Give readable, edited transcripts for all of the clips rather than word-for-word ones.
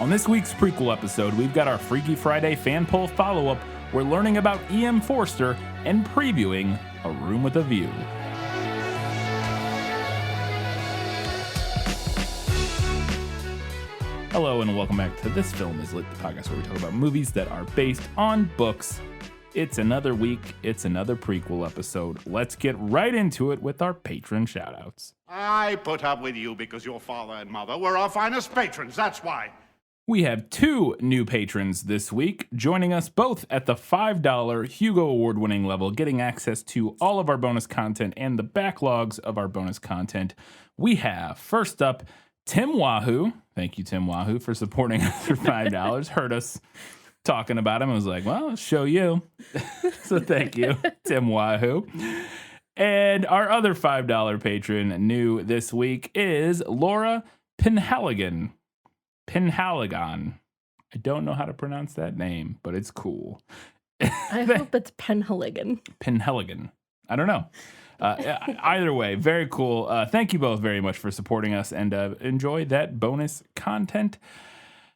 On this week's Prequel episode, we've got our Freaky Friday fan poll follow-up. We're learning about E.M. Forster and previewing A Room with a View. Hello and welcome back to This Film Is Lit, the podcast where we talk about movies that are based on books. It's another week, it's another prequel episode. Let's get right into it with our patron shoutouts. I put up with you because your father and mother were our finest patrons, that's why. We have two new patrons this week, joining us both at the $5 Hugo Award-winning level, getting access to all of our bonus content and the backlogs of our bonus content. We have, first up, Tim Wahoo. Thank you, Tim Wahoo, for supporting us for $5. Heard us talking about him. I was like, well, I'll show you. So thank you, Tim Wahoo. And our other $5 patron new this week is Laura Penhaligon. Penhaligon. I don't know how to pronounce that name, but it's cool. I hope it's Penhaligon. Penhaligon. I don't know. Either way, very cool. Thank you both very much for supporting us and enjoy that bonus content.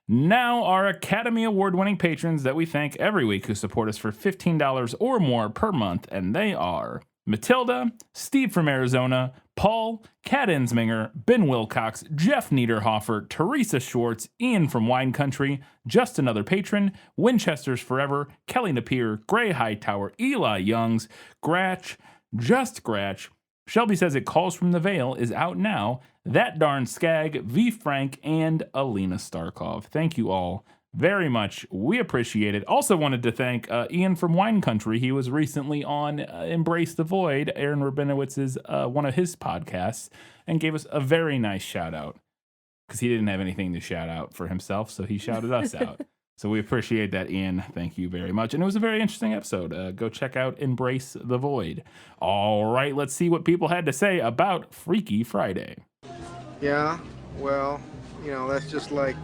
Now, our Academy Award-winning patrons that we thank every week who support us for $15 or more per month, and they are Matilda, Steve from Arizona, Paul, Kat Insminger, Ben Wilcox, Jeff Niederhofer, Teresa Schwartz, Ian from Wine Country, Just Another Patron, Winchester's Forever, Kelly Napier, Gray Hightower, Eli Youngs, Gratch, Just Gratch, Shelby Says It Calls from the Veil is out now, That Darn Skag, V. Frank, and Alina Starkov. Thank you all very much. We appreciate it. Also wanted to thank Ian from Wine Country. He was recently on Embrace the Void, Aaron Rabinowitz's one of his podcasts, and gave us a very nice shout out because he didn't have anything to shout out for himself, so he shouted us out. So we appreciate that, Ian. Thank you very much. And it was a very interesting episode. Go check out Embrace the Void. All right, let's see what people had to say about Freaky Friday. Yeah, well, that's just like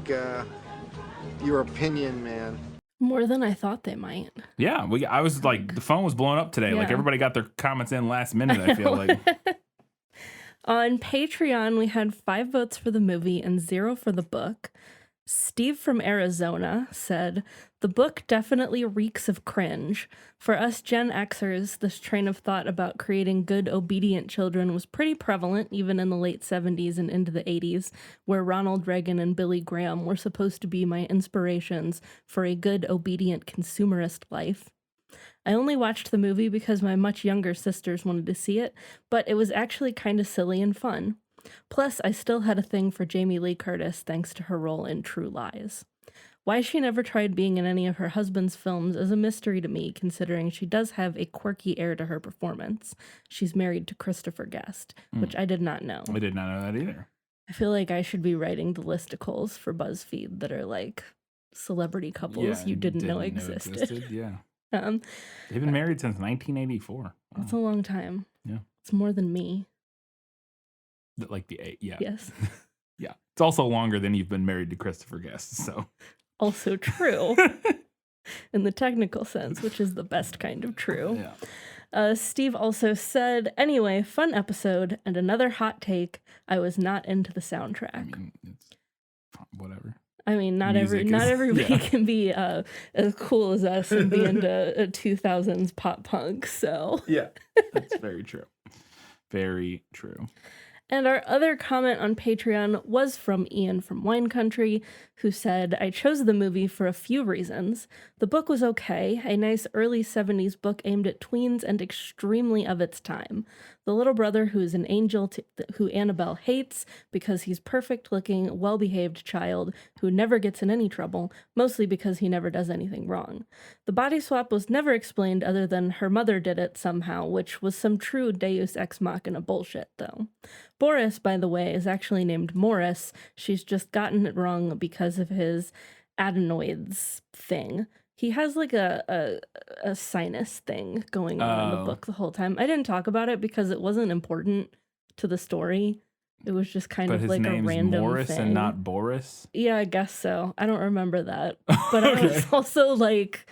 your opinion, man. More than I thought they might. Yeah, I was like, the phone was blowing up today. Yeah. Like, everybody got their comments in last minute, I feel like. On Patreon, we had 5 votes for the movie and 0 for the book. Steve from Arizona said, the book definitely reeks of cringe. For us Gen Xers, this train of thought about creating good, obedient children was pretty prevalent even in the late 70s and into the 80s, where Ronald Reagan and Billy Graham were supposed to be my inspirations for a good, obedient, consumerist life. I only watched the movie because my much younger sisters wanted to see it, but it was actually kind of silly and fun. Plus, I still had a thing for Jamie Lee Curtis thanks to her role in True Lies. Why she never tried being in any of her husband's films is a mystery to me, considering she does have a quirky air to her performance. She's married to Christopher Guest, which I did not know. I did not know that either. I feel like I should be writing the listicles for BuzzFeed that are like celebrity couples you didn't know existed. Yeah. They've been married since 1984. Wow. That's a long time. Yeah. It's more than me. Like the 8, yeah. Yes. Yeah. It's also longer than you've been married to Christopher Guest, so. Also true. In the technical sense, which is the best kind of true. Yeah. Steve also said, anyway, fun episode, and another hot take, I was not into the soundtrack. I mean, it's whatever. I mean, not Music everybody yeah. can be as cool as us and be into 2000s pop punk, so. Yeah, that's very true. Very true. And our other comment on Patreon was from Ian from Wine Country, who said, I chose the movie for a few reasons. The book was okay, a nice early 70s book aimed at tweens and extremely of its time. The little brother who is an angel who Annabelle hates because he's perfect-looking, well-behaved child who never gets in any trouble, mostly because he never does anything wrong. The body swap was never explained other than her mother did it somehow, which was some true Deus Ex Machina bullshit, though. Boris, by the way, is actually named Morris. She's just gotten it wrong because of his adenoids thing. He has like a sinus thing going on in the book the whole time. I didn't talk about it because it wasn't important to the story. It was just kind of like a random thing. But his name's Morris and not Boris? Yeah, I guess so. I don't remember that. But I was also like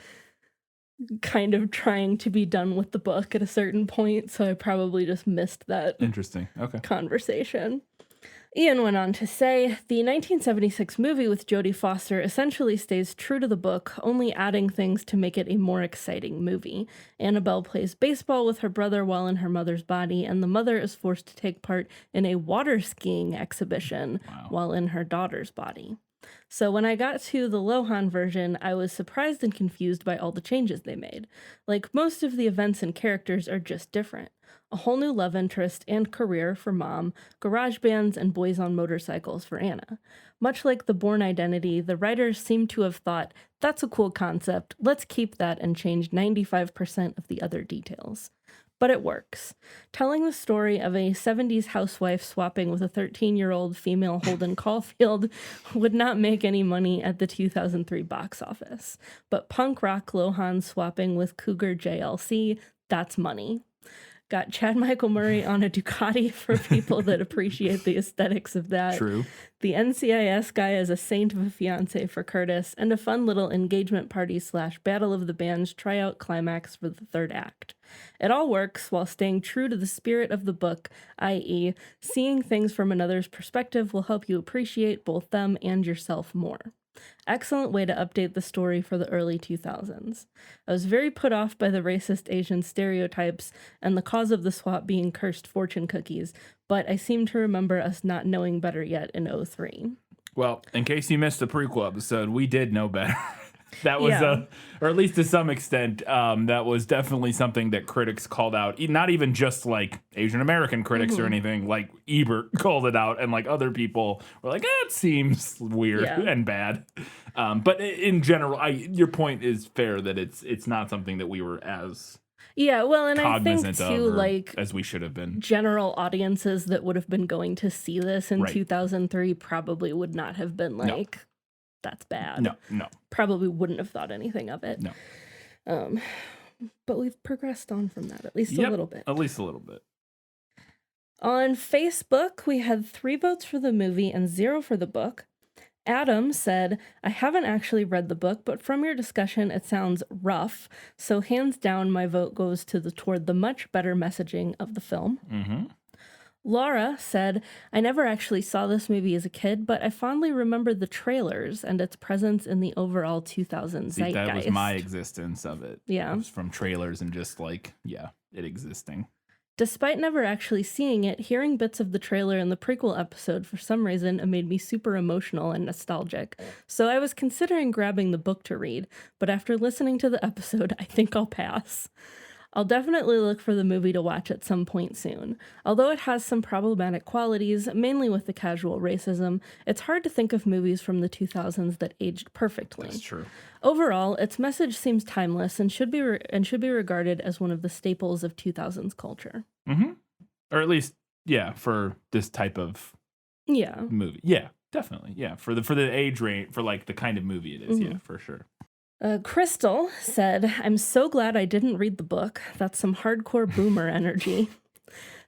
kind of trying to be done with the book at a certain point, so I probably just missed that Interesting. Okay. conversation. Ian went on to say, the 1976 movie with Jodie Foster essentially stays true to the book, only adding things to make it a more exciting movie. Annabelle plays baseball with her brother while in her mother's body, and the mother is forced to take part in a water skiing exhibition while in her daughter's body. So when I got to the Lohan version, I was surprised and confused by all the changes they made. Like, most of the events and characters are just different. A whole new love interest and career for Mom, garage bands, and boys on motorcycles for Anna. Much like the Bourne Identity, the writers seem to have thought, that's a cool concept, let's keep that and change 95% of the other details. But it works. Telling the story of a 70s housewife swapping with a 13-year-old female Holden Caulfield would not make any money at the 2003 box office. But punk rock Lohan swapping with Cougar JLC, that's money. Got Chad Michael Murray on a Ducati for people that appreciate the aesthetics of that. True. The NCIS guy as a saint of a fiance for Curtis, and a fun little engagement party / Battle of the Bands tryout climax for the third act. It all works while staying true to the spirit of the book, i.e., seeing things from another's perspective will help you appreciate both them and yourself more. Excellent way to update the story for the early 2000s. I was very put off by the racist Asian stereotypes and the cause of the swap being cursed fortune cookies, but I seem to remember us not knowing better yet in 2003. Well, in case you missed the prequel episode, we did know better. That was, Yeah. or at least to some extent, that was definitely something that critics called out. Not even just like Asian American critics or anything. Like Ebert called it out, and like other people were like, it seems weird and bad. But in general, your point is fair that it's not something that we were as well, and I think cognizant too, of like, as we should have been. general audiences that would have been going to see this in Right. 2003 probably would not have been like, that's bad. No. Probably wouldn't have thought anything of it. No. But we've progressed on from that, at least a little bit. At least a little bit. On Facebook, we had 3 votes for the movie and 0 for the book. Adam said, I haven't actually read the book, but from your discussion, it sounds rough. So hands down, my vote goes toward the much better messaging of the film. Mm-hmm. Laura said, I never actually saw this movie as a kid, but I fondly remember the trailers and its presence in the overall 2000s zeitgeist. That was my existence of it. Yeah. It was from trailers and just like, it existing. Despite never actually seeing it, hearing bits of the trailer in the prequel episode for some reason made me super emotional and nostalgic. So I was considering grabbing the book to read, but after listening to the episode, I think I'll pass. I'll definitely look for the movie to watch at some point soon. Although it has some problematic qualities, mainly with the casual racism, it's hard to think of movies from the 2000s that aged perfectly. That's true. Overall, its message seems timeless and should be regarded as one of the staples of 2000s culture. Mm-hmm. Or at least, for this type of movie. Yeah, definitely. Yeah, for the age range, for like the kind of movie it is. Mm-hmm. Yeah, for sure. Crystal said, I'm so glad I didn't read the book. That's some hardcore boomer energy.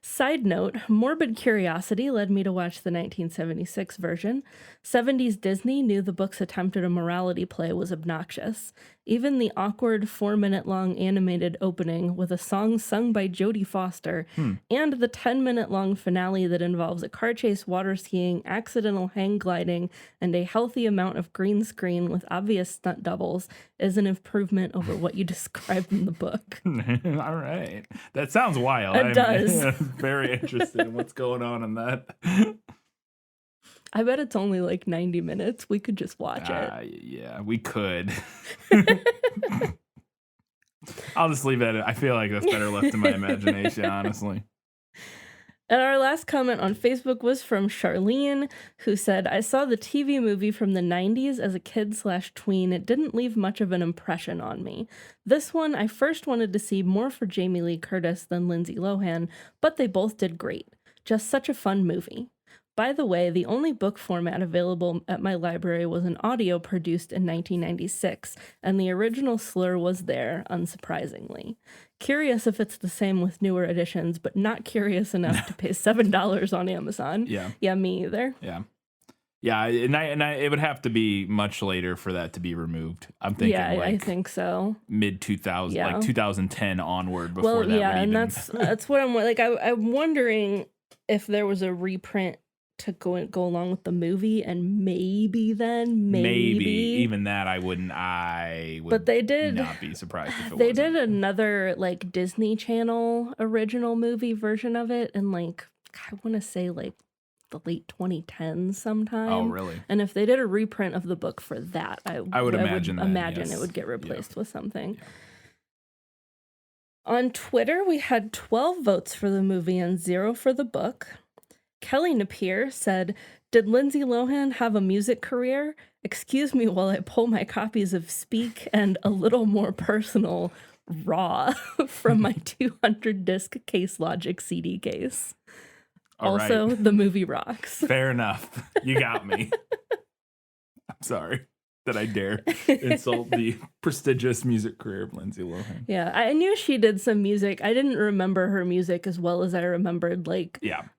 Side note, morbid curiosity led me to watch the 1976 version. 70s Disney knew the book's attempt at a morality play was obnoxious. Even the awkward 4-minute-long animated opening with a song sung by Jodie Foster and the 10-minute-long finale that involves a car chase, water skiing, accidental hang gliding, and a healthy amount of green screen with obvious stunt doubles is an improvement over what you described in the book. All right. That sounds wild. It does. Very interested in what's going on in that. I bet it's only like 90 minutes. We could just watch it. Yeah, we could. I'll just leave it. I feel like that's better left to my imagination, honestly. And our last comment on Facebook was from Charlene, who said, I saw the TV movie from the 90s as a kid/tween. It didn't leave much of an impression on me. This one, I first wanted to see more for Jamie Lee Curtis than Lindsay Lohan, but they both did great. Just such a fun movie. By the way, the only book format available at my library was an audio produced in 1996, and the original slur was there, unsurprisingly. Curious if it's the same with newer editions, but not curious enough to pay $7 on Amazon. Yeah, me either. Yeah, and it would have to be much later for that to be removed. I'm thinking I think so. Mid 2000, like 2010 onward before that would even... and that's what I'm like. I'm wondering if there was a reprint to go along with the movie, and maybe even that I would but they did not be surprised if it they wasn't. did another like Disney Channel original movie version of it in like I want to say like the late 2010s sometime. Oh, really? And if they did a reprint of the book for that, I would imagine yes. it would get replaced with something. Yeah. On Twitter, we had 12 votes for the movie and 0 for the book. Kelly Napier said, "Did Lindsay Lohan have a music career? Excuse me while I pull my copies of Speak and A Little More Personal raw from my 200 disc Case Logic CD case." All also, right. the movie rocks. Fair enough. You got me. I'm sorry that I dare insult the prestigious music career of Lindsay Lohan. Yeah, I knew she did some music. I didn't remember her music as well as I remembered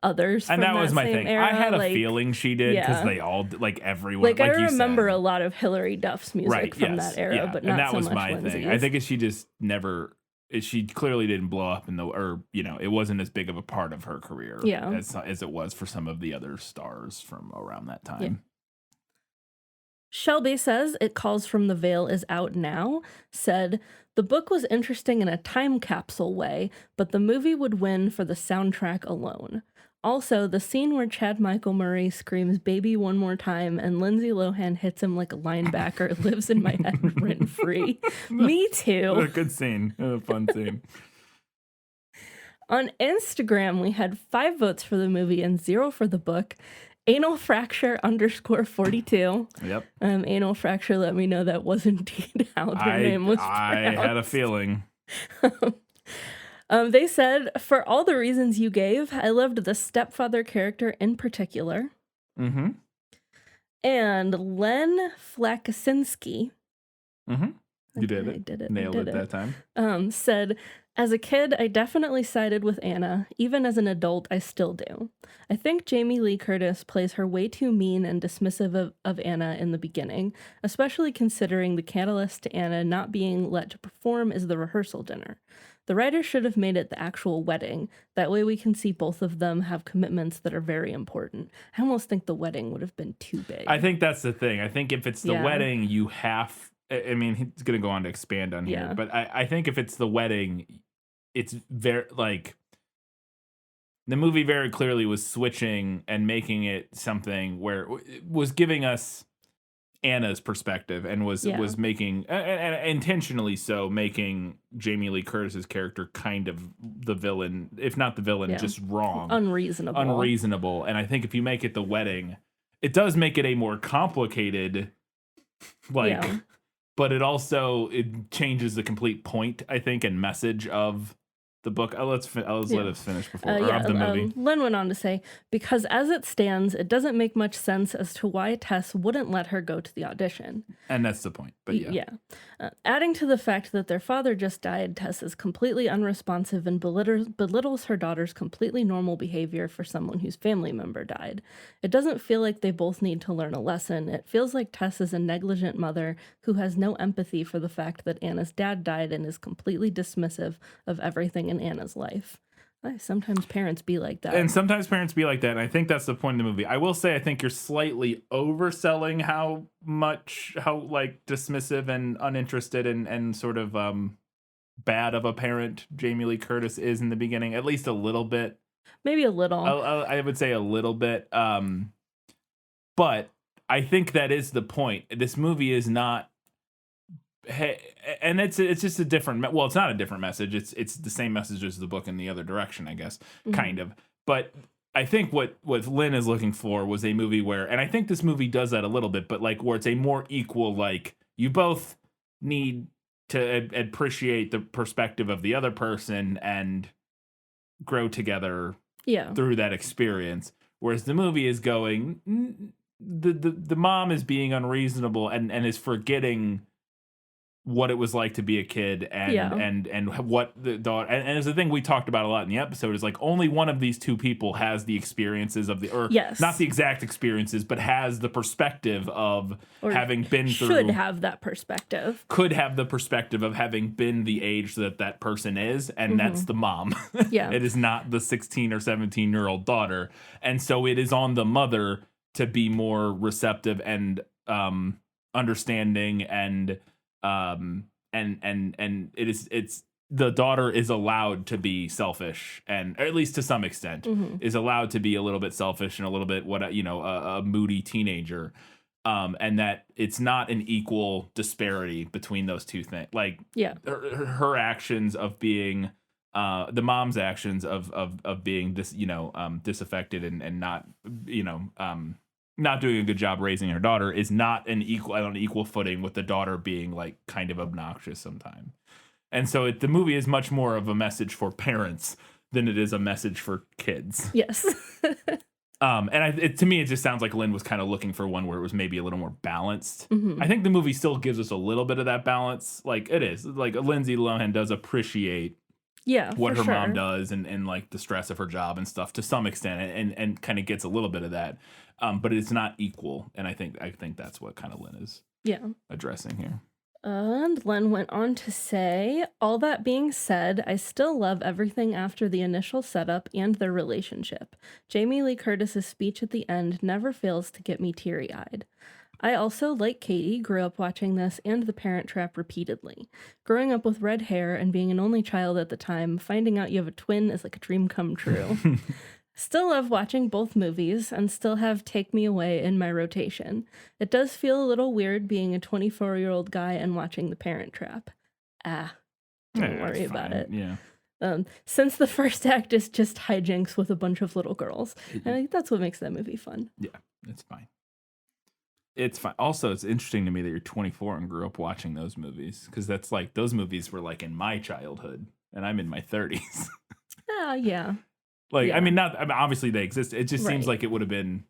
others. And from that was my same thing. Era. I had a feeling she did because they all everyone. Like I you remember said. a lot of Hillary Duff's music from that era, but not and that so was much my Lindsay's. thing. I think she just never. She clearly didn't blow up it wasn't as big of a part of her career as it was for some of the other stars from around that time. Yeah. Shelby says It Calls from the Veil is out now, said, "The book was interesting in a time capsule way, but the movie would win for the soundtrack alone. Also, the scene where Chad Michael Murray screams baby one more time and Lindsay Lohan hits him like a linebacker lives in my head rent free. Me too." A good scene. A fun scene. On Instagram, we had 5 votes for the movie and 0 for the book. Anal Fracture _42. Yep. Anal Fracture let me know that was indeed how their name was pronounced. I had a feeling. They said, "For all the reasons you gave, I loved the stepfather character in particular." Mm-hmm. And Len Flakasinski. Mm-hmm. You did it. I did it. Nailed it that time. Said, "As a kid, I definitely sided with Anna. Even as an adult, I still do. I think Jamie Lee Curtis plays her way too mean and dismissive of Anna in the beginning, especially considering the catalyst to Anna not being let to perform is the rehearsal dinner. The writer should have made it the actual wedding. That way we can see both of them have commitments that are very important." I almost think the wedding would have been too big. I think that's the thing. I think if it's the wedding, you have... I mean, he's going to go on to expand on here, but I think if it's the wedding, it's very, the movie very clearly was switching and making it something where it was giving us Anna's perspective and was making, and intentionally so, making Jamie Lee Curtis's character kind of the villain, if not the villain, just wrong. Unreasonable. And I think if you make it the wedding, it does make it a more complicated, but it changes the complete point, I think, and message of the book. Let's let us finish before of the movie. Len went on to say, "Because as it stands, it doesn't make much sense as to why Tess wouldn't let her go to the audition." And that's the point. But Adding to the fact that their father just died, Tess is completely unresponsive and belittles her daughter's completely normal behavior for someone whose family member died. It doesn't feel like they both need to learn a lesson. It feels like Tess is a negligent mother who has no empathy for the fact that Anna's dad died and is completely dismissive of everything in Anna's life. Sometimes parents be like that. And I think that's the point of the movie. I will say I think you're slightly overselling how dismissive and uninterested and sort of bad of a parent Jamie Lee Curtis is in the beginning. At least a little bit. Maybe a little. I would say a little bit. But I think that is the point. This movie is not... Hey, and it's just a different. Well, it's not a different message. It's the same message as the book in the other direction, I guess, kind of. But I think what Lynn is looking for was a movie where, and I think this movie does that a little bit, but where it's a more equal. You both need to appreciate the perspective of the other person and grow together. Through that experience. Whereas the movie is going, the mom is being unreasonable and is forgetting what it was like to be a kid and Yeah. and what the daughter and it's the thing we talked about a lot in the episode is like only one of these two people has the experiences of the or Yes. not the exact experiences but has the perspective of Or having been through should have that perspective. could have the perspective of having been the age that that person is, and that's the mom. Yeah. It is not the 16 or 17-year-old daughter, and so it is on the mother to be more receptive and understanding and it's the daughter is allowed to be selfish and or at least to some extent is allowed to be a little bit selfish and a little bit a moody teenager. And that it's not an equal disparity between those two things. Like her actions of being the mom's actions of being disaffected and not not doing a good job raising her daughter is not on an equal footing with the daughter being like kind of obnoxious sometimes. And so the movie is much more of a message for parents than it is a message for kids. Yes. To me, it just sounds like Lynn was kind of looking for one where it was maybe a little more balanced. I think the movie still gives us a little bit of that balance. Like it is like Lindsay Lohan does appreciate what her mom does and like the stress of her job and stuff to some extent and kind of gets a little bit of that. But it's not equal. And I think that's what kind of Lynn is addressing here. And Len went on to say, all that being said, I still love everything after the initial setup and their relationship. Jamie Lee Curtis's speech at the end never fails to get me teary-eyed. I also, like Katie, grew up watching this and The Parent Trap repeatedly. Growing up with red hair and being an only child at the time, finding out you have a twin is like a dream come true. Still love watching both movies and still have Take Me Away in my rotation. It does feel a little weird being a 24-year-old guy and watching The Parent Trap. Don't worry about it. Yeah. Since the first act is just hijinks with a bunch of little girls. And I think that's what makes that movie fun. Yeah, it's fine. It's fine. Also, it's interesting to me that you're 24 and grew up watching those movies because that's like those movies were like in my childhood and I'm in my 30s. Yeah. Like, yeah. I mean, obviously they exist. It just seems like it would have been,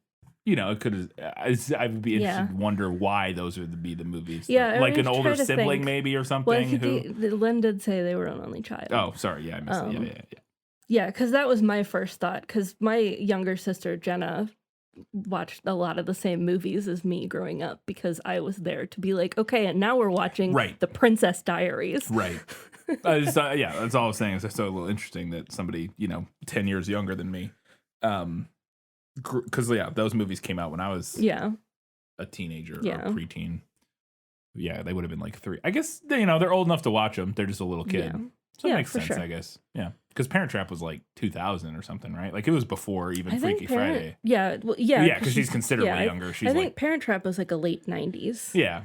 it could have. I would be interested to wonder why those would be the movies. Yeah, like an older sibling, maybe, or something. Well, Lynn did say they were an only child. Oh, sorry. Yeah, I missed it. Yeah. Yeah, because that was my first thought. Because my younger sister Jenna watched a lot of the same movies as me growing up because I was there to be like, okay, and now we're watching The Princess Diaries. Right. That's all I was saying. It's so a little interesting that somebody 10 years younger than me, because those movies came out when I was a teenager or preteen. Yeah, they would have been like 3. I guess they're old enough to watch them. They're just a little kid. So it makes sense, I guess. Yeah, because Parent Trap was like 2000 or something, right? Like it was before even Freaky Friday. Yeah, because she's considerably younger. I think Parent Trap was like a late 90s. Yeah.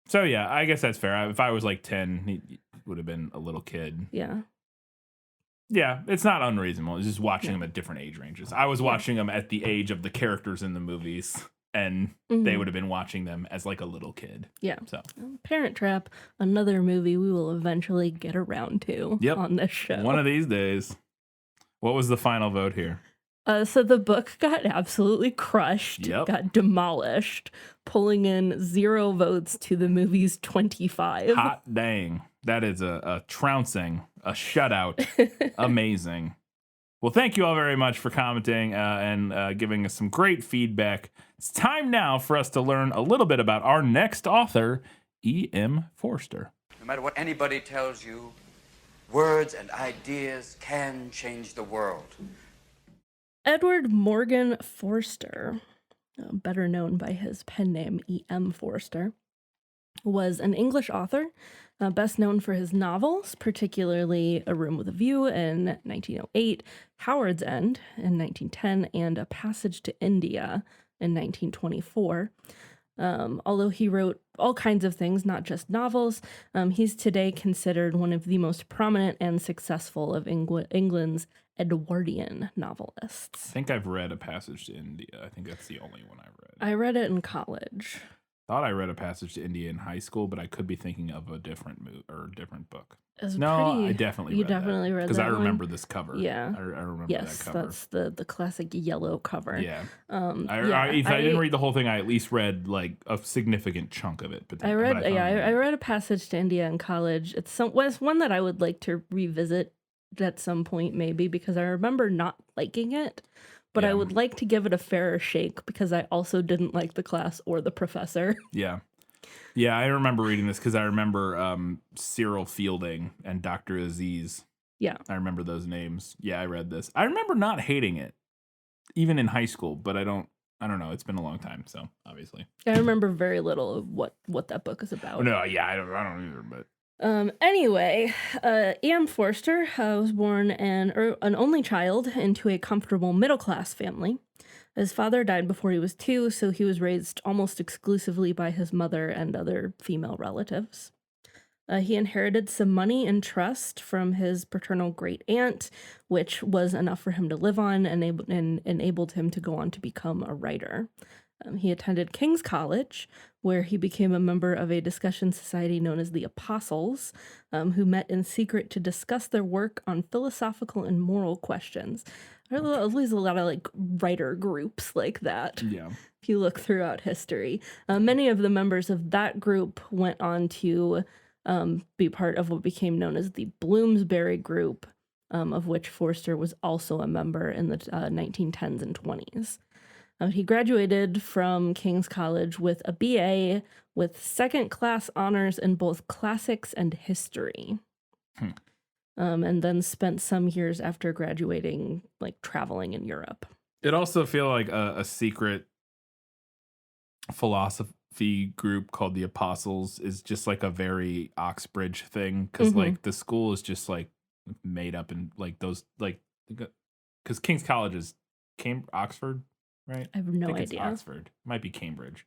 So yeah, I guess that's fair. If I was like 10, he would have been a little kid. Yeah. Yeah, it's not unreasonable. It's just watching them at different age ranges. I was watching them at the age of the characters in the movies, and they would have been watching them as like a little kid. Yeah. So Parent Trap, another movie we will eventually get around to on this show. One of these days. What was the final vote here? So the book got absolutely crushed, got demolished, pulling in 0 votes to the movie's 25. Hot dang. That is a trouncing, a shutout. Amazing. Well, thank you all very much for commenting and giving us some great feedback. It's time now for us to learn a little bit about our next author, E.M. Forster. No matter what anybody tells you, words and ideas can change the world. Edward Morgan Forster, better known by his pen name E.M. Forster, was an English author, best known for his novels, particularly A Room with a View in 1908, Howard's End in 1910, and A Passage to India in 1924. Although he wrote all kinds of things, not just novels, he's today considered one of the most prominent and successful of England's Edwardian novelists. I think I've read A Passage to India. I think that's the only one I've read. I read it in college. thought I read A Passage to India in high school, but I could be thinking of a different different book. It's No, pretty, I definitely you read definitely that read because that I one? remember this cover. Yeah. I remember Yes, that cover. that's the classic yellow cover. Yeah. Yeah, If I didn't read the whole thing, I at least read like a significant chunk of it. But I read I read A Passage to India in college. It's one that I would like to revisit at some point, maybe, because I remember not liking it, but I Yeah. would like to give it a fairer shake because I also didn't like the class or the professor. Yeah. Yeah, I remember reading this because I remember Cyril Fielding and Dr. Aziz. Yeah. I remember those names. Yeah, I read this. I remember not hating it, even in high school, but I don't know. It's been a long time, so obviously. I remember very little of what that book is about. No, yeah, I don't either, but Anyway, E.M. Forster was born an only child into a comfortable middle-class family. His father died before he was 2, so he was raised almost exclusively by his mother and other female relatives. He inherited some money and trust from his paternal great-aunt, which was enough for him to live on and enabled him to go on to become a writer. He attended King's College, where he became a member of a discussion society known as the Apostles, who met in secret to discuss their work on philosophical and moral questions. There's always a lot of like writer groups like that. yeah. If you look throughout history, many of the members of that group went on to be part of what became known as the Bloomsbury Group, of which Forster was also a member in the 1910s and 20s. He graduated from King's College with a BA with second-class honors in both classics and history. And then spent some years after graduating, like, traveling in Europe. It also feel like a secret philosophy group called the Apostles is just like a very Oxbridge thing, because like the school is just like made up and like those like because King's College is Oxford, right? I have no think idea. It's Oxford, might be Cambridge.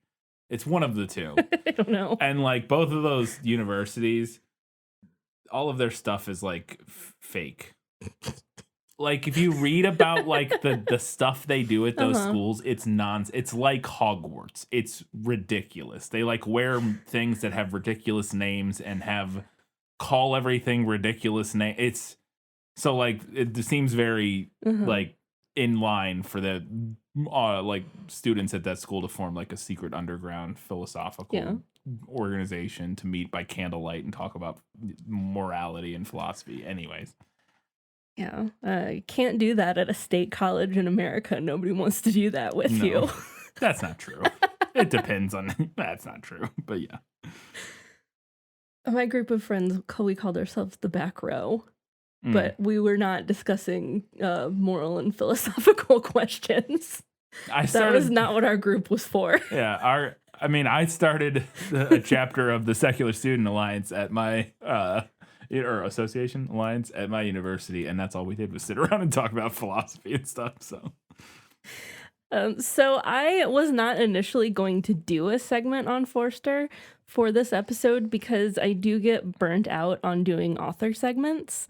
It's one of the two. I don't know. And like both of those universities, all of their stuff is like fake. Like if you read about like the stuff they do at those schools, it's it's like Hogwarts. It's ridiculous. They like wear things that have ridiculous names and call everything ridiculous name. It's so like it seems very like in line for the like students at that school to form like a secret underground philosophical organization to meet by candlelight and talk about morality and philosophy. Anyways. Yeah, can't do that at a state college in America. Nobody wants to do that with you. That's not true. It depends on. That's not true, but yeah. My group of friends, we called ourselves the Back Row, but we were not discussing moral and philosophical questions. That was not what our group was for. Yeah, I started a chapter of the Secular Student Alliance at my or Association Alliance at my university, and that's all we did was sit around and talk about philosophy and stuff. So I was not initially going to do a segment on Forster for this episode because I do get burnt out on doing author segments.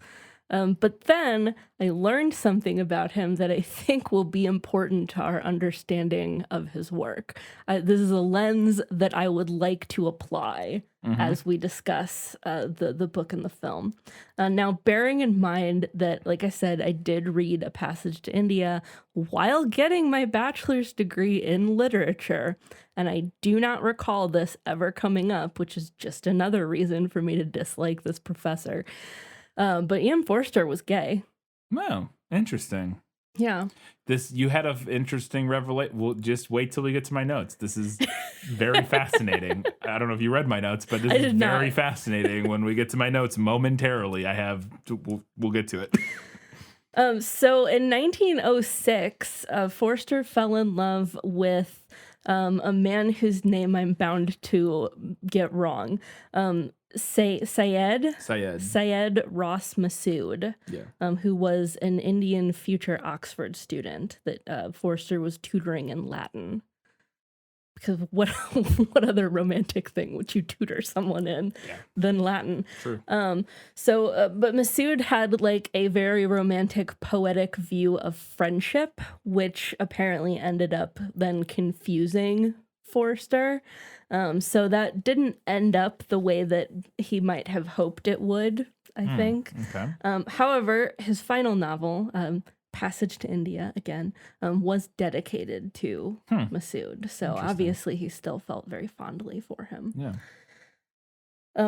But then I learned something about him that I think will be important to our understanding of his work. This is a lens that I would like to apply as we discuss the book and the film. Now, bearing in mind that, like I said, I did read A Passage to India while getting my bachelor's degree in literature, and I do not recall this ever coming up, which is just another reason for me to dislike this professor. But E.M. Forster was gay. Wow, interesting. Yeah. You had an interesting revelation. Well, just wait till we get to my notes. This is very fascinating. I don't know if you read my notes, but this is very fascinating. When we get to my notes momentarily, we'll get to it. So in 1906, Forster fell in love with a man whose name I'm bound to get wrong. Syed Ross Massoud, who was an Indian future Oxford student that Forster was tutoring in Latin. Because what other romantic thing would you tutor someone in than Latin? True. But Massoud had like a very romantic, poetic view of friendship, which apparently ended up then confusing Forster. So that didn't end up the way that he might have hoped it would, I think. Okay. However, his final novel, Passage to India, again, was dedicated to Masood. So obviously he still felt very fondly for him. Yeah.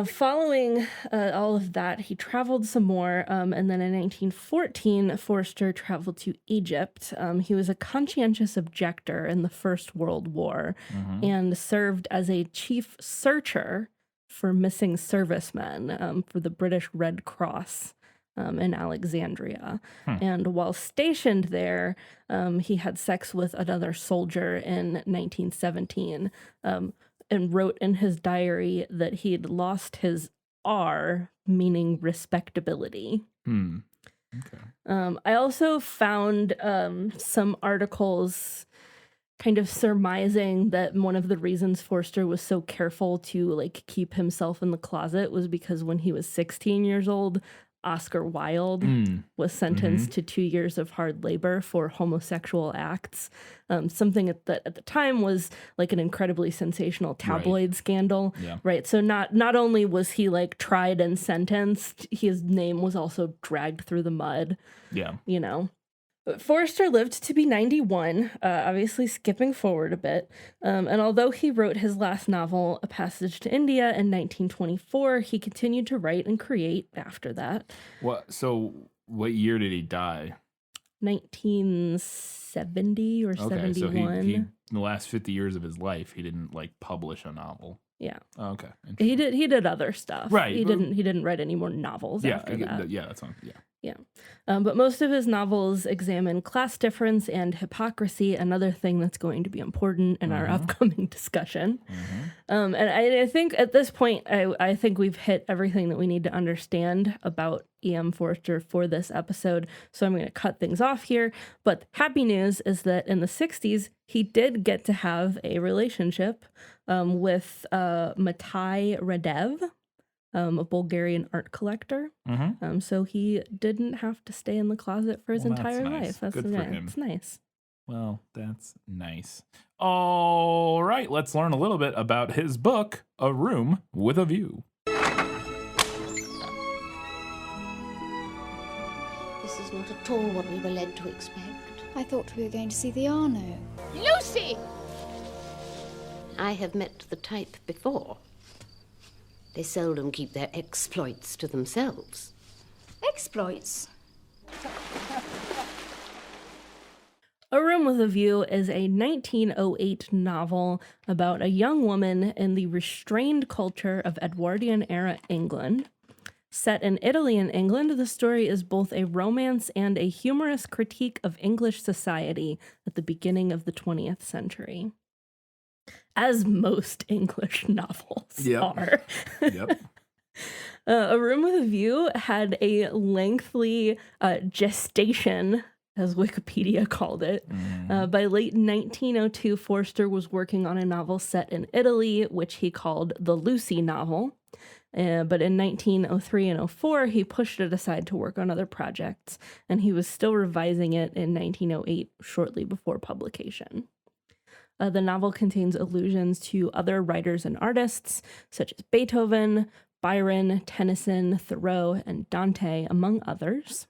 Following all of that, he traveled some more, and then in 1914, Forster traveled to Egypt. He was a conscientious objector in the First World War and served as a chief searcher for missing servicemen for the British Red Cross in Alexandria. And while stationed there, he had sex with another soldier in 1917. And wrote in his diary that he'd lost his R, meaning respectability. Okay. I also found some articles kind of surmising that one of the reasons Forster was so careful to like keep himself in the closet was because when he was 16 years old, Oscar Wilde was sentenced to 2 years of hard labor for homosexual acts. Something at the time was like an incredibly sensational tabloid scandal, right? So not only was he like tried and sentenced, his name was also dragged through the mud. Yeah, you know. But Forster lived to be 91, obviously skipping forward a bit. And although he wrote his last novel, A Passage to India, in 1924, he continued to write and create after that. So what year did he die? 1970 or 71. So he in the last 50 years of his life, he didn't like publish a novel. Yeah. Oh, okay. He did other stuff. Right. He didn't write any more novels after that. Yeah, that's fine. Yeah. Yeah. But most of his novels examine class difference and hypocrisy, another thing that's going to be important in our upcoming discussion. And I think at this point, I think we've hit everything that we need to understand about E.M. Forster for this episode. So I'm going to cut things off here. But happy news is that in the 60s, he did get to have a relationship with Matai Radev, a Bulgarian art collector. So he didn't have to stay in the closet for his entire life. That's good for him. It's nice. Well, that's nice. All right, let's learn a little bit about his book, A Room with a View. This is not at all what we were led to expect. I thought we were going to see the Arno. Lucy! I have met the type before. They seldom keep their exploits to themselves. Exploits? A Room with a View is a 1908 novel about a young woman in the restrained culture of Edwardian-era England. Set in Italy and England, the story is both a romance and a humorous critique of English society at the beginning of the 20th century. As most English novels are. A Room with a View had a lengthy gestation, as Wikipedia called it. By late 1902, Forster was working on a novel set in Italy, which he called the Lucy novel. But in 1903 and 04, he pushed it aside to work on other projects, and he was still revising it in 1908, shortly before publication. The novel contains allusions to other writers and artists, such as Beethoven, Byron, Tennyson, Thoreau, and Dante, among others.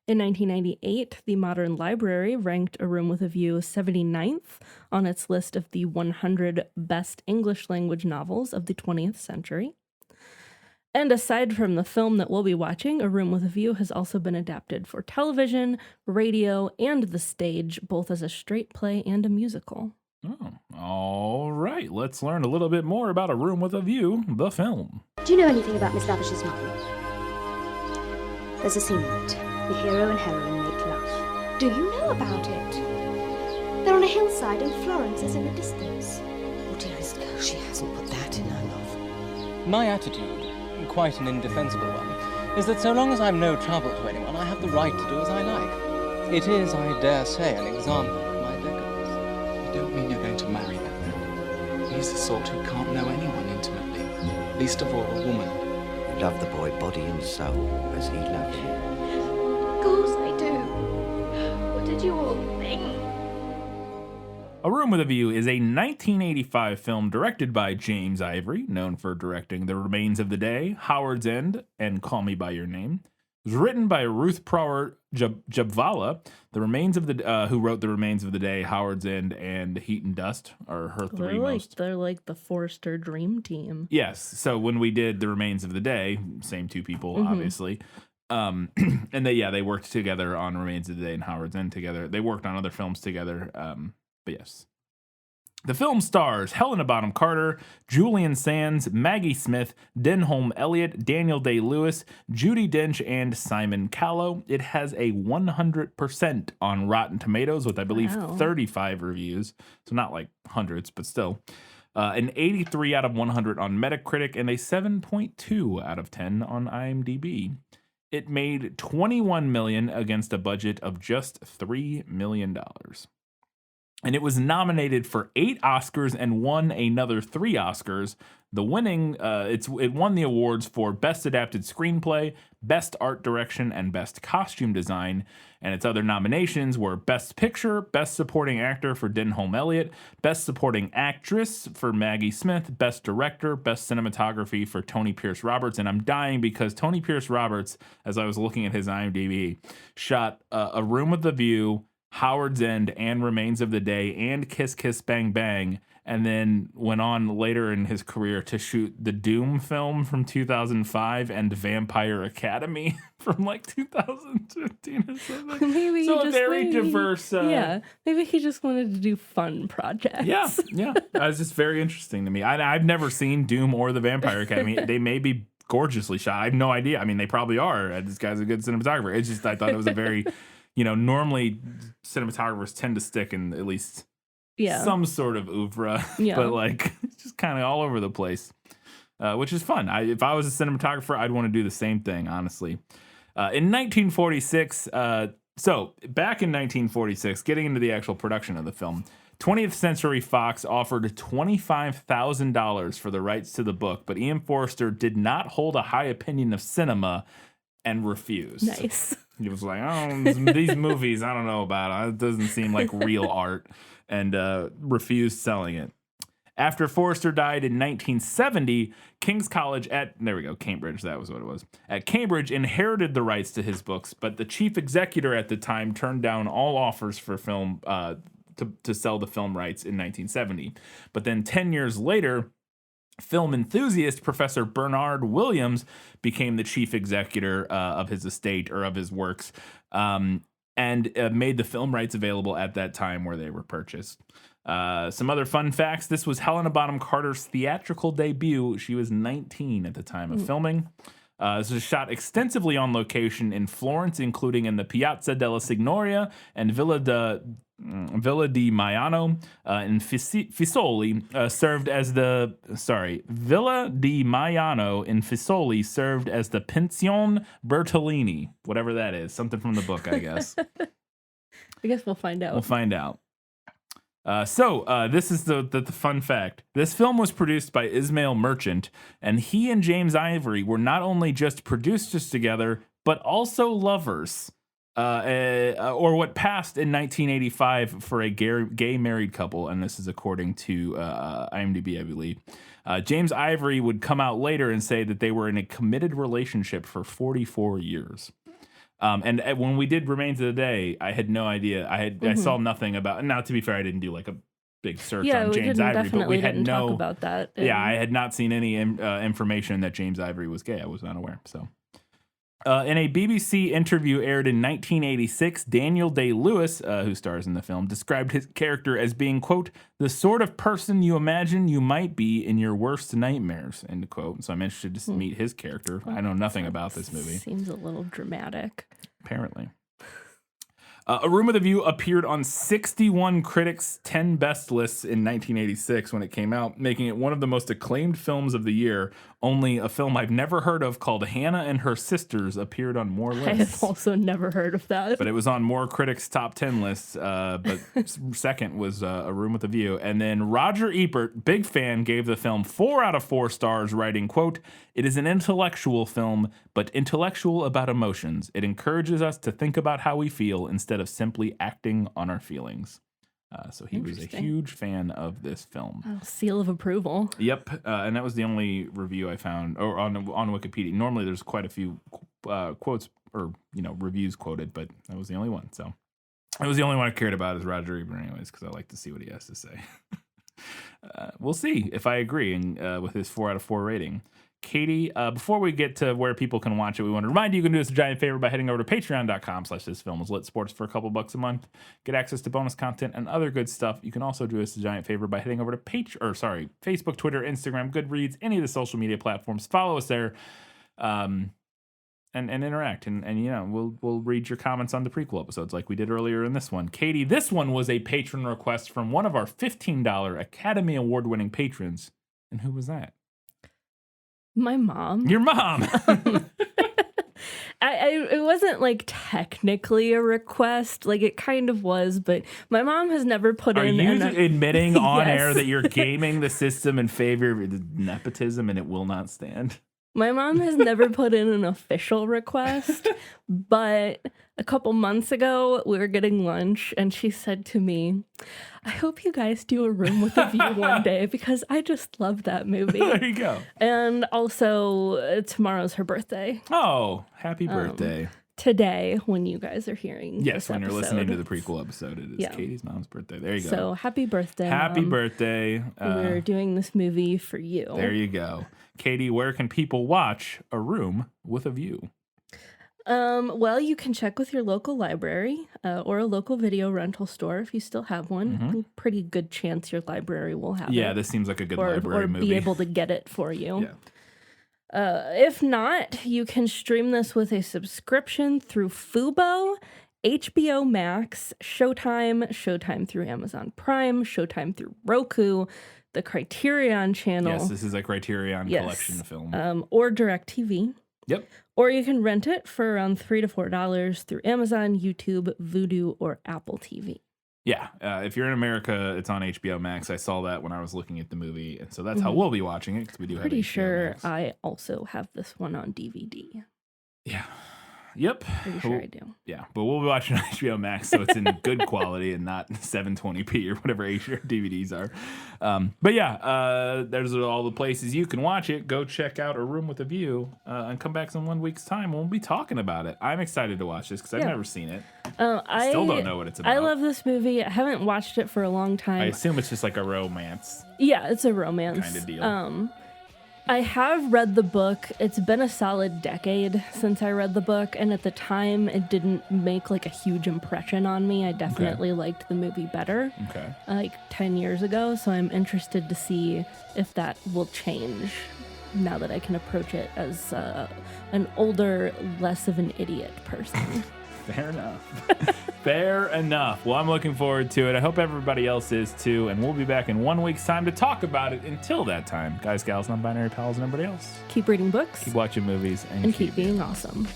In 1998, the Modern Library ranked A Room with a View 79th on its list of the 100 best English language novels of the 20th century. And aside from the film that we'll be watching, A Room with a View has also been adapted for television, radio, and the stage, both as a straight play and a musical. Oh, all right. Let's learn a little bit more about A Room with a View, the film. Do you know anything about Miss Lavish's novel? There's a scene in it. The hero and heroine make love. Do you know about it? They're on a hillside and Florence is in the distance. Oh, dearest girl, she hasn't put that in her novel. My attitude, quite an indefensible one, is that so long as I'm no trouble to anyone, I have the right to do as I like. It is, I dare say, an example of my decadence. You don't mean you're going to marry that man? He's the sort who can't know anyone intimately, least of all a woman. You love the boy body and soul as he loves you. Of course I do. What did you all think? A Room with a View is a 1985 film directed by James Ivory, known for directing The Remains of the Day, Howard's End, and Call Me by Your Name. It was written by Ruth Prower Jabvala, who wrote The Remains of the Day, Howard's End, and Heat and Dust are her three most. They're like the Forster dream team. Yes. So when we did The Remains of the Day, same two people, obviously. And they worked together on Remains of the Day and Howard's End together. They worked on other films together. But yes. The film stars Helena Bonham Carter, Julian Sands, Maggie Smith, Denholm Elliott, Daniel Day-Lewis, Judi Dench, and Simon Callow. It has a 100% on Rotten Tomatoes with, I believe, 35 reviews. So not like hundreds, but still. An 83 out of 100 on Metacritic and a 7.2 out of 10 on IMDb. It made $21 million against a budget of just $3 million. And it was nominated for 8 Oscars and won another 3 Oscars. The winning, it won the awards for Best Adapted Screenplay, Best Art Direction, and Best Costume Design. And its other nominations were Best Picture, Best Supporting Actor for Denholm Elliott, Best Supporting Actress for Maggie Smith, Best Director, Best Cinematography for Tony Pierce Roberts. And I'm dying because Tony Pierce Roberts, as I was looking at his IMDb, shot A Room with a View, Howard's End, and Remains of the Day, and Kiss Kiss Bang Bang, and then went on later in his career to shoot the Doom film from 2005 and Vampire Academy from like 2015 or something. Maybe so very diverse. Maybe he just wanted to do fun projects. Yeah. That was just very interesting to me. I've never seen Doom or the Vampire Academy. They may be gorgeously shot. I have no idea. I mean, they probably are. This guy's a good cinematographer. It's just I thought it was a very normally cinematographers tend to stick in at least some sort of oeuvre, but like it's just kind of all over the place, which is fun. If I was a cinematographer, I'd want to do the same thing, honestly. In 1946, so back in 1946, getting into the actual production of the film, 20th Century Fox offered $25,000 for the rights to the book, but Ian Forster did not hold a high opinion of cinema and refused. Nice. He was like, these movies, I don't know about it. It doesn't seem like real art, and refused selling it. After Forster died in 1970, King's College Cambridge, that was what it was. At Cambridge inherited the rights to his books, but the chief executor at the time turned down all offers for film to sell the film rights in 1970. But then 10 years later, film enthusiast Professor Bernard Williams became the chief executor of his estate or of his works, and made the film rights available at that time where they were purchased. Some other fun facts. This was Helena Bonham Carter's theatrical debut. She was 19 at the time of filming. This was shot extensively on location in Florence, including in the Piazza della Signoria and Villa di Maiano in Fisoli served as the Villa di Maiano in Fisoli served as the Pensione Bertolini, whatever that is, something from the book, I guess. I guess we'll find out. This is the fun fact. This film was produced by Ismail Merchant, and he and James Ivory were not only just producers together, but also lovers. Or what passed in 1985 for a gay married couple, and this is according to IMDb, I believe. James Ivory would come out later and say that they were in a committed relationship for 44 years. And when we did Remains of the Day, I had no idea. I saw nothing about. Now, to be fair, I didn't do like a big search on James Ivory, but we had no talk about that. I had not seen any information that James Ivory was gay. I was not aware. So. In a BBC interview aired in 1986, Daniel Day-Lewis, who stars in the film, described his character as being, quote, the sort of person you imagine you might be in your worst nightmares, end quote. So I'm interested to meet his character. I know nothing about this movie. Seems a little dramatic. Apparently. A Room with a View appeared on 61 critics' 10 best lists in 1986 when it came out, making it one of the most acclaimed films of the year. Only a film I've never heard of called Hannah and Her Sisters appeared on more lists. I have also never heard of that. But it was on more critics' top 10 lists. But second was A Room with a View. And then Roger Ebert, big fan, gave the film 4 out of 4 stars, writing, quote, it is an intellectual film, but intellectual about emotions. It encourages us to think about how we feel instead of simply acting on our feelings. So he was a huge fan of this film. Oh, seal of approval. Yep, and that was the only review I found, or on Wikipedia. Normally, there's quite a few quotes or reviews quoted, but that was the only one. So it was the only one I cared about is Roger Ebert, anyways, because I like to see what he has to say. We'll see if I agree with his 4 out of 4 rating. Katie, before we get to where people can watch it, we want to remind you can do us a giant favor by heading over to patreon.com/thisfilmslit for a couple bucks a month. Get access to bonus content and other good stuff. You can also do us a giant favor by heading over to Facebook, Twitter, Instagram, Goodreads, any of the social media platforms. Follow us there, and interact. And we'll read your comments on the prequel episodes like we did earlier in this one. Katie, this one was a patron request from one of our $15 Academy Award-winning patrons. And who was that? My mom. Your mom. It wasn't like technically a request, like it kind of was, but my mom has never put in. Are you admitting on Yes. air that you're gaming the system in favor of nepotism and it will not stand? My mom has never put in an official request, but a couple months ago we were getting lunch and she said to me, I hope you guys do a Room with a View one day because I just love that movie. There you go. And also tomorrow's her birthday. Oh, happy birthday. Today, when you guys are hearing Yes, this when you're episode. listening to the prequel episode, it is Katie's mom's birthday. There you go. So happy birthday. Happy Mom. birthday. We're doing this movie for you. There you go. Katie, where can people watch A Room with a View? Well, you can check with your local library or a local video rental store if you still have one. Mm-hmm. Pretty good chance your library will have it. Yeah, this seems like a good library or movie. be able to get it for you. Yeah. If not, you can stream this with a subscription through Fubo, HBO Max, Showtime through Amazon Prime, Showtime through Roku, the Criterion channel. Yes, this is a Criterion collection film. Or DirecTV. Yep. Or you can rent it for around $3 to $4 through Amazon, YouTube, Vudu, or Apple TV. Yeah, if you're in America, it's on HBO Max. I saw that when I was looking at the movie, and so that's how we'll be watching it because we do have Pretty HBO sure Max. I also have this one on DVD. Yeah. Yep. Pretty sure I do. Yeah, but we'll be watching on HBO Max, so it's in good quality and not 720p or whatever HDR DVDs are. But yeah, there's all the places you can watch it. Go check out A Room with a View and come back in 1 week's time. We'll be talking about it. I'm excited to watch this because I've never seen it. I still don't know what it's about. I love this movie. I haven't watched it for a long time. I assume it's just like a romance. Yeah, it's a romance kind of deal. I have read the book. It's been a solid decade since I read the book, and at the time, it didn't make like a huge impression on me. I definitely liked the movie better, like 10 years ago. So I'm interested to see if that will change now that I can approach it as an older, less of an idiot person. Fair enough. Fair enough. Well, I'm looking forward to it. I hope everybody else is too. And we'll be back in 1 week's time to talk about it. Until that time, guys, gals, non-binary pals, and everybody else, Keep reading books. keep watching movies and keep being awesome.